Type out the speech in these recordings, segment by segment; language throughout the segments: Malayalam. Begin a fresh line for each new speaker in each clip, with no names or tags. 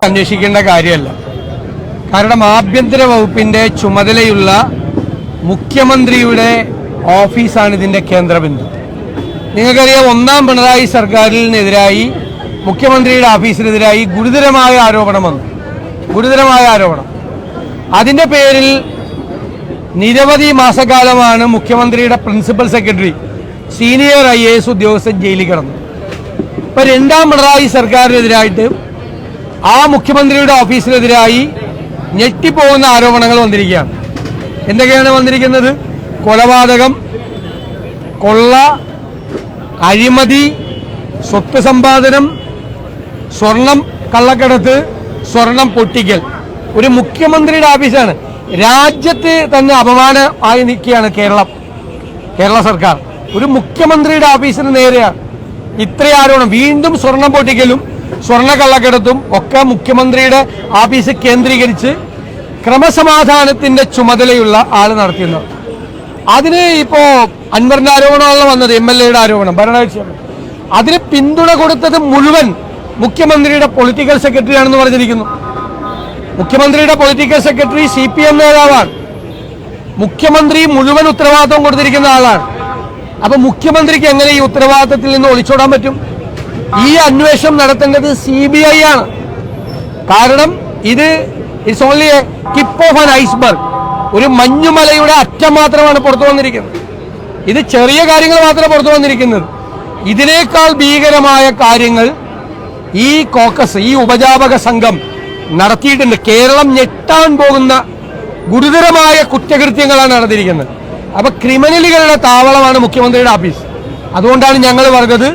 അന്വേഷിക്കേണ്ട കാര്യമല്ല. കാരണം ആഭ്യന്തര വകുപ്പിന്റെ ചുമതലയുള്ള മുഖ്യമന്ത്രിയുടെ ഓഫീസാണ് ഇതിന്റെ കേന്ദ്രബിന്ദു. നിങ്ങൾക്കറിയാം, ഒന്നാം പിണറായി സർക്കാരിനെതിരായി മുഖ്യമന്ത്രിയുടെ ഓഫീസിനെതിരായി ഗുരുതരമായ ആരോപണം വന്നു. ഗുരുതരമായ ആരോപണം. അതിന്റെ പേരിൽ നിരവധി മാസക്കാലമാണ് മുഖ്യമന്ത്രിയുടെ പ്രിൻസിപ്പൽ സെക്രട്ടറി, സീനിയർ IAS ഉദ്യോഗസ്ഥൻ ജയിലിൽ കിടന്നു. ഇപ്പൊ രണ്ടാം പിണറായി സർക്കാരിനെതിരായിട്ട് ആ മുഖ്യമന്ത്രിയുടെ ഓഫീസിനെതിരായി ഞെട്ടിപ്പോകുന്ന ആരോപണങ്ങൾ വന്നിരിക്കുകയാണ്. എന്തൊക്കെയാണ് വന്നിരിക്കുന്നത്? കൊലപാതകം, കൊള്ള, അഴിമതി, സ്വത്ത് സമ്പാദനം, സ്വർണം കള്ളക്കടത്ത്, സ്വർണം പൊട്ടിക്കൽ. ഒരു മുഖ്യമന്ത്രിയുടെ ഓഫീസാണ്. രാജ്യത്ത് തന്നെ അപമാനമായി നിൽക്കുകയാണ് കേരള സർക്കാർ. ഒരു മുഖ്യമന്ത്രിയുടെ ഓഫീസിന് നേരെയാണ് ഇത്ര ആരോപണം. വീണ്ടും സ്വർണം പൊട്ടിക്കലും സ്വർണ്ണ കള്ളക്കടത്തും ഒക്കെ മുഖ്യമന്ത്രിയുടെ ഓഫീസ് കേന്ദ്രീകരിച്ച് ക്രമസമാധാനത്തിന്റെ ചുമതലയുള്ള ആൾ നടത്തിയത്. അതിന് ഇപ്പോ അൻവറിന്റെ ആരോപണമാണല്ലോ വന്നത്, MLA യുടെ ആരോപണം, ഭരണകക്ഷിയാണ്. അതിന് പിന്തുണ കൊടുത്തത് മുഴുവൻ മുഖ്യമന്ത്രിയുടെ പൊളിറ്റിക്കൽ സെക്രട്ടറി ആണെന്ന് പറഞ്ഞിരിക്കുന്നു. മുഖ്യമന്ത്രിയുടെ പൊളിറ്റിക്കൽ സെക്രട്ടറി CPM നേതാവാണ്. മുഖ്യമന്ത്രി മുഴുവൻ ഉത്തരവാദിത്വം കൊടുത്തിരിക്കുന്ന ആളാണ്. അപ്പൊ മുഖ്യമന്ത്രിക്ക് എങ്ങനെ ഈ ഉത്തരവാദിത്തത്തിൽ നിന്ന് ഒളിച്ചോടാൻ പറ്റും? ഈ അന്വേഷണം നടത്തേണ്ടത് CBI ആണ്. കാരണം ഇത് it's only A tip of an iceberg. ഒരു മഞ്ഞുമലയുടെ അറ്റം മാത്രമാണ് പുറത്തു വന്നിരിക്കുന്നത്. ഇത് ചെറിയ കാര്യങ്ങൾ മാത്രമേ പുറത്തു വന്നിരിക്കുന്നത്. ഇതിനേക്കാൾ ഭീകരമായ കാര്യങ്ങൾ ഈ കോക്കസ്, ഈ ഉപജാപക സംഘം നടത്തിയിട്ടുണ്ട്. കേരളം ഞെട്ടാൻ പോകുന്ന ഗുരുതരമായ കുറ്റകൃത്യങ്ങളാണ് നടന്നിരിക്കുന്നത്. അപ്പൊ ക്രിമിനലുകളുടെ താവളമാണ് മുഖ്യമന്ത്രിയുടെ ഓഫീസ്. അതുകൊണ്ടാണ് ഞങ്ങൾ പറഞ്ഞത്,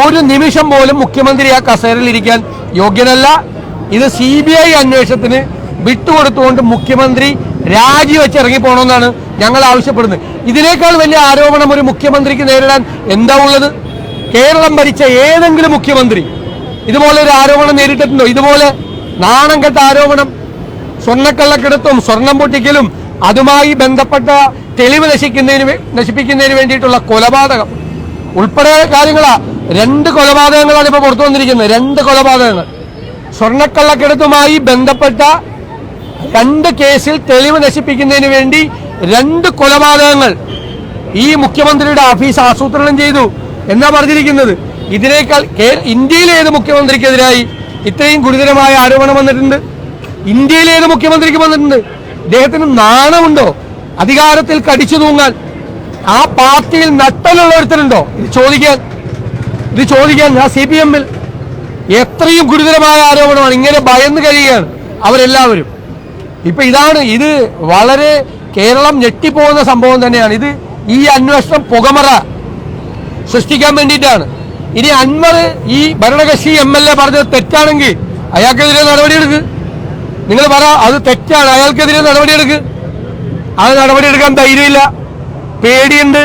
ഒരു നിമിഷം പോലും മുഖ്യമന്ത്രി ആ കസേരയിൽ ഇരിക്കാൻ യോഗ്യനല്ല. ഇത് CBI അന്വേഷണത്തിന് വിട്ടുകൊടുത്തുകൊണ്ട് മുഖ്യമന്ത്രി രാജിവെച്ച് ഇറങ്ങിപ്പോണമെന്നാണ് ഞങ്ങൾ ആവശ്യപ്പെടുന്നത്. ഇതിനേക്കാൾ വലിയ ആരോപണം ഒരു മുഖ്യമന്ത്രിക്ക് നേരിടാൻ എന്താ ഉള്ളത്? കേരളം ഭരിച്ച ഏതെങ്കിലും മുഖ്യമന്ത്രി ഇതുപോലെ ഒരു ആരോപണം നേരിട്ടിട്ടുണ്ടോ? ഇതുപോലെ നാണം കെട്ട ആരോപണം, സ്വർണ്ണക്കള്ളക്കടത്തും സ്വർണം പൊട്ടിക്കലും അതുമായി ബന്ധപ്പെട്ട തെളിവ് നശിപ്പിക്കുന്നതിന് വേണ്ടിയിട്ടുള്ള കൊലപാതകം ഉൾപ്പെടെ കാര്യങ്ങളാ. 2 കൊലപാതകങ്ങളാണ് ഇപ്പോൾ പുറത്തു വന്നിരിക്കുന്നത്. 2 കൊലപാതകങ്ങൾ. സ്വർണ്ണക്കള്ളക്കടത്തുമായി ബന്ധപ്പെട്ട 2 കേസിൽ തെളിവ് നശിപ്പിക്കുന്നതിന് വേണ്ടി 2 കൊലപാതകങ്ങൾ ഈ മുഖ്യമന്ത്രിയുടെ ഓഫീസ് ആസൂത്രണം ചെയ്തു എന്നാ പറഞ്ഞിരിക്കുന്നത്. ഇതിനേക്കാൾ ഇന്ത്യയിലെ ഏത് മുഖ്യമന്ത്രിക്കെതിരായി ഇത്രയും ഗുരുതരമായ ആരോപണം വന്നിട്ടുണ്ട്? ഇന്ത്യയിലെ ഏത് മുഖ്യമന്ത്രിക്ക് വന്നിട്ടുണ്ട്? ഇദ്ദേഹത്തിന് നാണമുണ്ടോ അധികാരത്തിൽ കടിച്ചു തൂങ്ങാൻ? ആ പാർട്ടിയിൽ നട്ടലുള്ള ഒരുത്തരുണ്ടോ ഇത് ചോദിക്കാൻ? ആ CPM-ൽ എത്രയും ഗുരുതരമായ ആരോപണമാണ്. ഇങ്ങനെ ഭയന്ന് കഴിയുകയാണ് അവരെല്ലാവരും. ഇപ്പൊ ഇത് വളരെ കേരളം ഞെട്ടിപ്പോകുന്ന സംഭവം തന്നെയാണ്. ഈ അന്വേഷണം പുകമറ സൃഷ്ടിക്കാൻ വേണ്ടിയിട്ടാണ്. ഇനി അൻവർ ഈ ഭരണകക്ഷി MLA പറഞ്ഞത് തെറ്റാണെങ്കിൽ അയാൾക്കെതിരെ നടപടിയെടുക്ക്. നിങ്ങൾ പറ, അത് തെറ്റാണ്, അയാൾക്കെതിരെ നടപടിയെടുക്ക്. അത് നടപടിയെടുക്കാൻ ധൈര്യമില്ല, പേടിയുണ്ട്.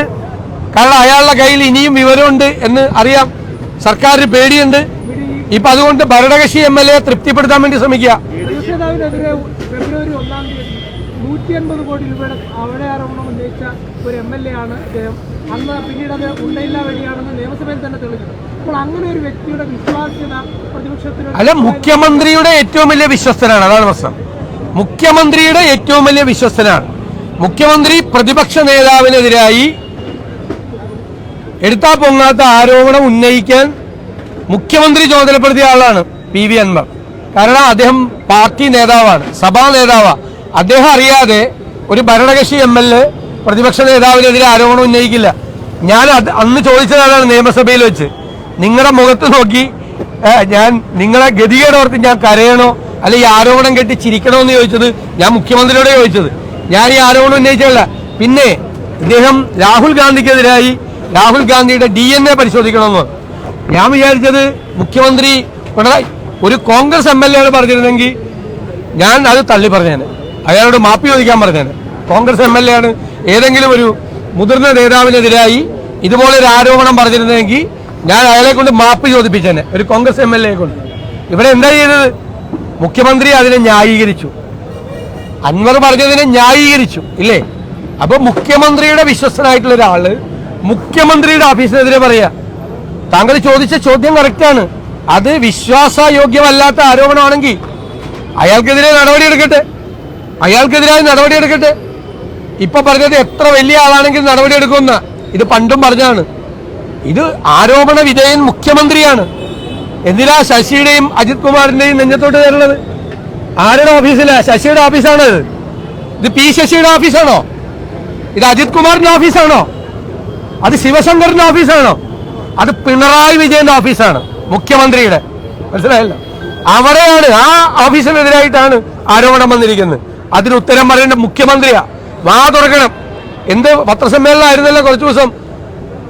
കാരണം അയാളുടെ കയ്യിൽ ഇനിയും വിവരമുണ്ട് എന്ന് അറിയാം. സർക്കാരിന് പേടിയുണ്ട്. ഇപ്പൊ അതുകൊണ്ട് ഭരണകക്ഷി MLA തൃപ്തിപ്പെടുത്താൻ വേണ്ടി ശ്രമിക്കുക.
ഫെബ്രുവരി 1-ാം തീയതി 150 കോടി രൂപയുടെ അവിടെ ആരോപണം ഉന്നയിച്ച ഒരു MLA ആണ് അദ്ദേഹം. അന്ന് പിന്നീട് അത് ഉണ്ടയില്ലാ വഴിയാണെന്ന് നിയമസഭയിൽ തന്നെ തെളിഞ്ഞു. അപ്പോൾ അങ്ങനെ ഒരു വ്യക്തിയുടെ വിശ്വാസ്യത പ്രതിപക്ഷത്തിന്
അല്ല, മുഖ്യമന്ത്രിയുടെ ഏറ്റവും വലിയ വിശ്വസ്തനാണ്. അതാണ് പ്രശ്നം. മുഖ്യമന്ത്രിയുടെ ഏറ്റവും വലിയ വിശ്വസ്തനാണ്. മുഖ്യമന്ത്രി പ്രതിപക്ഷ നേതാവിനെതിരായി എടുത്താ പൊങ്ങാത്ത ആരോപണം ഉന്നയിക്കാൻ മുഖ്യമന്ത്രി ചുമതലപ്പെടുത്തിയ ആളാണ് PV അൻവർ. കാരണം അദ്ദേഹം പാർട്ടി നേതാവാണ്, സഭാ നേതാവാണ്. അദ്ദേഹം അറിയാതെ ഒരു ഭരണകക്ഷി MLA പ്രതിപക്ഷ നേതാവിനെതിരെ ആരോപണം ഉന്നയിക്കില്ല. ഞാൻ അന്ന് ചോദിച്ചതാണ് നിയമസഭയിൽ വെച്ച്, നിങ്ങളുടെ മുഖത്ത് നോക്കി ഞാൻ നിങ്ങളെ ഗതികേടോർത്ത് ഞാൻ കരയണോ അല്ലെ ഈ ആരോപണം കെട്ടി ചിരിക്കണോ എന്ന് ചോദിച്ചത് ഞാൻ മുഖ്യമന്ത്രിയോട് ചോദിച്ചത്. ഞാൻ ഈ ആരോപണം ഉന്നയിച്ചല്ല. പിന്നെ ഇദ്ദേഹം രാഹുൽ ഗാന്ധിയുടെ DNA പരിശോധിക്കണമെന്ന് ഞാൻ വിചാരിച്ചത് മുഖ്യമന്ത്രി പിണറായി ഒരു കോൺഗ്രസ് MLA പറഞ്ഞിരുന്നെങ്കിൽ ഞാൻ അത് തള്ളി പറഞ്ഞേനെ, അയാളോട് മാപ്പി ചോദിക്കാൻ പറഞ്ഞേനെ. കോൺഗ്രസ് MLA ആണ് ഏതെങ്കിലും ഒരു മുതിർന്ന നേതാവിനെതിരായി ഇതുപോലെ ഒരു ആരോപണം പറഞ്ഞിരുന്നെങ്കിൽ ഞാൻ അയാളെ കൊണ്ട് മാപ്പ് ചോദിപ്പിച്ചേനെ, ഒരു കോൺഗ്രസ് MLA കൊണ്ട്. ഇവിടെ എന്താ ചെയ്തത്? മുഖ്യമന്ത്രി അതിനെ ന്യായീകരിച്ചു, അൻവർ പറഞ്ഞതിനെ ന്യായീകരിച്ചു, ഇല്ലേ? അപ്പൊ മുഖ്യമന്ത്രിയുടെ വിശ്വസ്തനായിട്ടുള്ള ഒരാള് മുഖ്യമന്ത്രിയുടെ ഓഫീസിനെതിരെ പറയാ. താങ്കൾ ചോദിച്ച ചോദ്യം കറക്റ്റാണ്. അത് വിശ്വാസയോഗ്യമല്ലാത്ത ആരോപണമാണെങ്കിൽ അയാൾക്കെതിരെ നടപടിയെടുക്കട്ടെ. ഇപ്പൊ പറഞ്ഞത് എത്ര വലിയ ആളാണെങ്കിൽ നടപടിയെടുക്കുന്ന ഇത് പണ്ടും പറഞ്ഞാണ്. ഇത് ആരോപണ വിധേയൻ മുഖ്യമന്ത്രിയാണ്. എന്തിനാ ശശിയുടെയും അജിത് കുമാറിന്റെയും നെഞ്ഞത്തോട്ട് തരുന്നത്? ആരുടെ ഓഫീസിലാ? ശശിയുടെ ഓഫീസാണ് ഇത്. പി ശശിയുടെ ഓഫീസാണോ? ഇത് അജിത് കുമാറിന്റെ ഓഫീസാണോ? അത് ശിവശങ്കറിന്റെ ഓഫീസാണോ? അത് പിണറായി വിജയന്റെ ഓഫീസാണ്, മുഖ്യമന്ത്രിയുടെ. മനസ്സിലായല്ലോ? അവിടെയാണ്, ആ ഓഫീസിനെതിരായിട്ടാണ് ആരോപണം വന്നിരിക്കുന്നത്. അതിന് ഉത്തരം പറയേണ്ട മുഖ്യമന്ത്രിയാ. വാ തുറക്കണം. എന്ത് പത്രസമ്മേളനമായിരുന്നല്ലോ കുറച്ചു ദിവസം,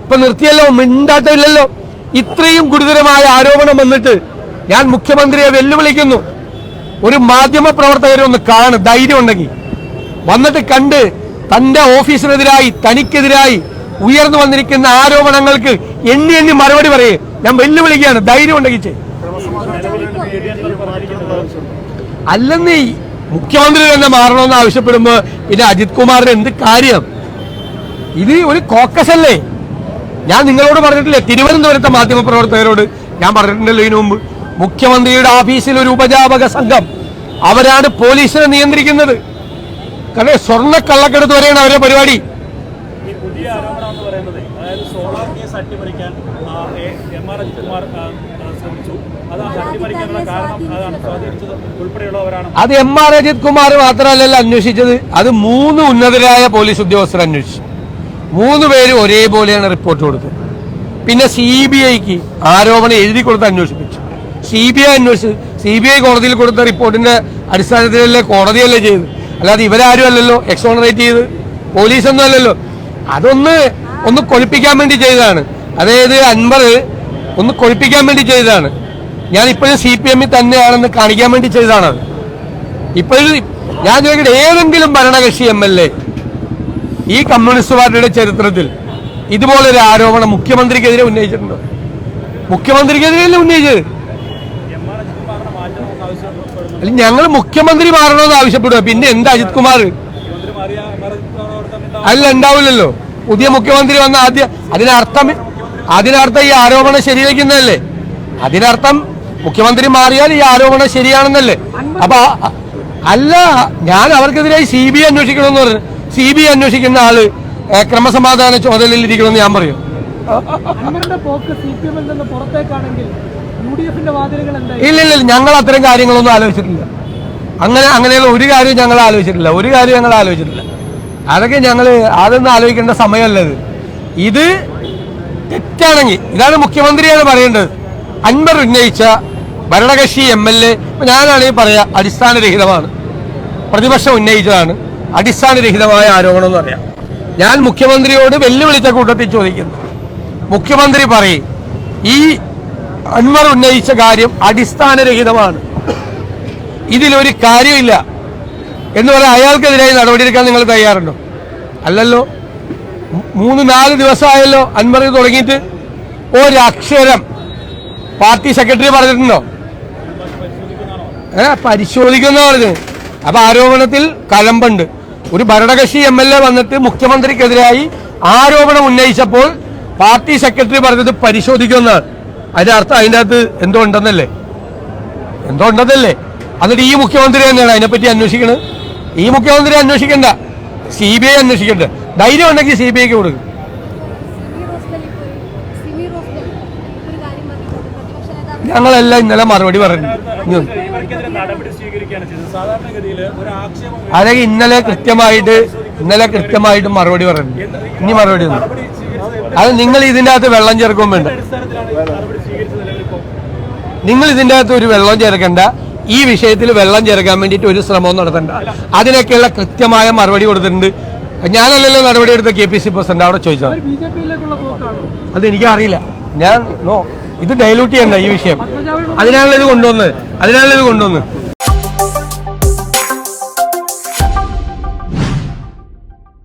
ഇപ്പൊ നിർത്തിയല്ലോ, മിണ്ടാട്ടില്ലല്ലോ. ഇത്രയും ഗുരുതരമായ ആരോപണം വന്നിട്ട് ഞാൻ മുഖ്യമന്ത്രിയെ വെല്ലുവിളിക്കുന്നു. ഒരു മാധ്യമ പ്രവർത്തകരെ ഒന്ന് ധൈര്യം ഉണ്ടെങ്കിൽ വന്നിട്ട് കണ്ട് തന്റെ ഓഫീസിനെതിരായി, തനിക്കെതിരായി ഉയർന്നു വന്നിരിക്കുന്ന ആരോപണങ്ങൾക്ക് എണ്ണി മറുപടി പറയേ. ഞാൻ വെല്ലുവിളിക്കുകയാണ്. ധൈര്യം ഉണ്ടെങ്കിൽ അല്ലെന്നേ മുഖ്യമന്ത്രി തന്നെ മാറണമെന്ന് ആവശ്യപ്പെടുമ്പോ പിന്നെ അജിത് കുമാറിന് എന്ത് കാര്യം? ഇത് ഒരു കോക്കസ് അല്ലേ? ഞാൻ നിങ്ങളോട് പറഞ്ഞിട്ടില്ലേ, തിരുവനന്തപുരത്തെ മാധ്യമ പ്രവർത്തകരോട് ഞാൻ പറഞ്ഞിട്ടുണ്ടല്ലോ ഇതിനു മുമ്പ്. മുഖ്യമന്ത്രിയുടെ ഓഫീസിൽ ഒരു ഉപജാപക സംഘം, അവരാണ് പോലീസിനെ നിയന്ത്രിക്കുന്നത്. കാരണം സ്വർണ്ണ കള്ളക്കടത്ത് വരെയാണ് അവരുടെ പരിപാടി. അത് എം ആർ അജിത് കുമാർ മാത്രമല്ലല്ലോ അന്വേഷിച്ചത്, അത് 3 ഉന്നതരായ പോലീസ് ഉദ്യോഗസ്ഥർ അന്വേഷിച്ചു. 3 പേരും ഒരേപോലെയാണ് റിപ്പോർട്ട് കൊടുത്തത്. പിന്നെ CBIക്ക് ആരോപണം എഴുതി കൊടുത്ത് അന്വേഷിപ്പിച്ചു. CBI അന്വേഷിച്ചു. CBI കോടതിയിൽ കൊടുത്ത റിപ്പോർട്ടിന്റെ അടിസ്ഥാനത്തിലല്ലേ കോടതിയല്ലേ ചെയ്ത്, അല്ലാതെ ഇവരാരും അല്ലല്ലോ എക്സോണറേറ്റ് ചെയ്ത്, പോലീസൊന്നും അല്ലല്ലോ. ഒന്ന് കൊഴിപ്പിക്കാൻ വേണ്ടി ചെയ്തതാണ്. അതായത് അൻവർ ഒന്ന് കൊഴിപ്പിക്കാൻ വേണ്ടി ചെയ്തതാണ്. ഞാൻ ഇപ്പോഴും CPM തന്നെയാണെന്ന് കാണിക്കാൻ വേണ്ടി ചെയ്തതാണ്. ഇപ്പോഴും ഞാൻ ചോദിക്കട്ടെ, ഏതെങ്കിലും ഭരണകക്ഷി MLA ഈ കമ്മ്യൂണിസ്റ്റ് പാർട്ടിയുടെ ചരിത്രത്തിൽ ഇതുപോലൊരു ആരോപണം മുഖ്യമന്ത്രിക്കെതിരെ ഉന്നയിച്ചിട്ടുണ്ടോ? മുഖ്യമന്ത്രിക്കെതിരെയല്ലേ ഉന്നയിച്ചത്? അല്ല, ഞങ്ങൾ മുഖ്യമന്ത്രി മാറണമെന്ന് ആവശ്യപ്പെടുക. പിന്നെ എന്താ അജിത് കുമാർ? അല്ല, ഉണ്ടാവില്ലല്ലോ. പുതിയ മുഖ്യമന്ത്രി വന്ന ആദ്യം അതിനർത്ഥം ഈ ആരോപണം ശരിവെക്കുന്നതല്ലേ? അതിനർത്ഥം മുഖ്യമന്ത്രി മാറിയാൽ ഈ ആരോപണം ശരിയാണെന്നല്ലേ? അപ്പൊ അല്ല, ഞാൻ അവർക്കെതിരായി CBI അന്വേഷിക്കണമെന്ന് പറഞ്ഞു. CBI അന്വേഷിക്കുന്ന ആള് ക്രമസമാധാന ചുമതലയിൽ ഇരിക്കണമെന്ന് ഞാൻ പറയും. ഇല്ല, ഞങ്ങൾ അത്തരം കാര്യങ്ങളൊന്നും ആലോചിച്ചിട്ടില്ല. അങ്ങനെയുള്ള ഒരു കാര്യം ഞങ്ങൾ ആലോചിച്ചിട്ടില്ല. അതൊന്നും ആലോചിക്കേണ്ട സമയമല്ലത്. ഇത് തെറ്റാണെങ്കിൽ ഇതാണ് മുഖ്യമന്ത്രിയാണ് പറയേണ്ടത്. അൻവർ ഉന്നയിച്ച ഭരണകക്ഷി MLA ഞാനാണെങ്കിൽ പറയാ അടിസ്ഥാനരഹിതമാണ്. പ്രതിപക്ഷം ഉന്നയിച്ചതാണ് അടിസ്ഥാനരഹിതമായ ആരോപണം എന്ന് പറയാം. ഞാൻ മുഖ്യമന്ത്രിയോട് വെല്ലുവിളിച്ച കൂട്ടത്തിൽ ചോദിക്കുന്നു, മുഖ്യമന്ത്രി പറയും ഈ അൻവർ ഉന്നയിച്ച കാര്യം അടിസ്ഥാനരഹിതമാണ്, ഇതിലൊരു കാര്യമില്ല എന്ന് പറയാൻ അയാൾക്കെതിരായി നടപടിയെടുക്കാൻ നിങ്ങൾ തയ്യാറുണ്ടോ? അല്ലല്ലോ. 3-4 ദിവസമായല്ലോ അൻവർ തുടങ്ങിയിട്ട്. ഒരക്ഷരം പാർട്ടി സെക്രട്ടറി പറഞ്ഞിട്ടുണ്ടോ? പരിശോധിക്കുന്ന പറഞ്ഞത്. അപ്പൊ ആരോപണത്തിൽ കലമ്പുണ്ട്. ഒരു ഭരണകക്ഷി MLA വന്നിട്ട് മുഖ്യമന്ത്രിക്കെതിരായി ആരോപണം ഉന്നയിച്ചപ്പോൾ പാർട്ടി സെക്രട്ടറി പറഞ്ഞത് പരിശോധിക്കുന്നതാണ്. അതിനർത്ഥം അതിൻ്റെ അകത്ത് എന്തോ ഉണ്ടെന്നല്ലേ? എന്നിട്ട് ഈ മുഖ്യമന്ത്രി തന്നെയാണ് അതിനെപ്പറ്റി അന്വേഷിക്കുന്നത്. ഈ മുഖ്യമന്ത്രി അന്വേഷിക്കണ്ട, CBI അന്വേഷിക്കണ്ട. ധൈര്യം ഉണ്ടെങ്കിൽ CBIക്ക് കൊടുക്കും. ഞങ്ങളെല്ലാം ഇന്നലെ മറുപടി പറഞ്ഞു. അതൊക്കെ ഇന്നലെ കൃത്യമായിട്ട് മറുപടി പറഞ്ഞു. ഇനി മറുപടി ഒന്നും അത് നിങ്ങൾ ഇതിൻ്റെ അകത്ത് വെള്ളം ചേർക്കും വേണ്ട. നിങ്ങൾ ഇതിൻ്റെ അകത്ത് ഒരു വെള്ളം ചേർക്കണ്ട. ഈ വിഷയത്തിൽ വെള്ളം ചേർക്കാൻ വേണ്ടിയിട്ട് ഒരു ശ്രമവും നടത്തണ്ട. അതിനൊക്കെയുള്ള കൃത്യമായ മറുപടി കൊടുത്തിട്ടുണ്ട്. ഞാനല്ലല്ലോ നടപടി എടുത്ത KPC പ്രസിഡന്റ് അവിടെ ചോദിച്ചത്. അതെനിക്കറിയില്ല. ഇത് ഡൈലൂട്ട് ചെയ്യണ്ട ഈ വിഷയം. അതിനാണല്ലോ ഇത് കൊണ്ടുവന്നത്.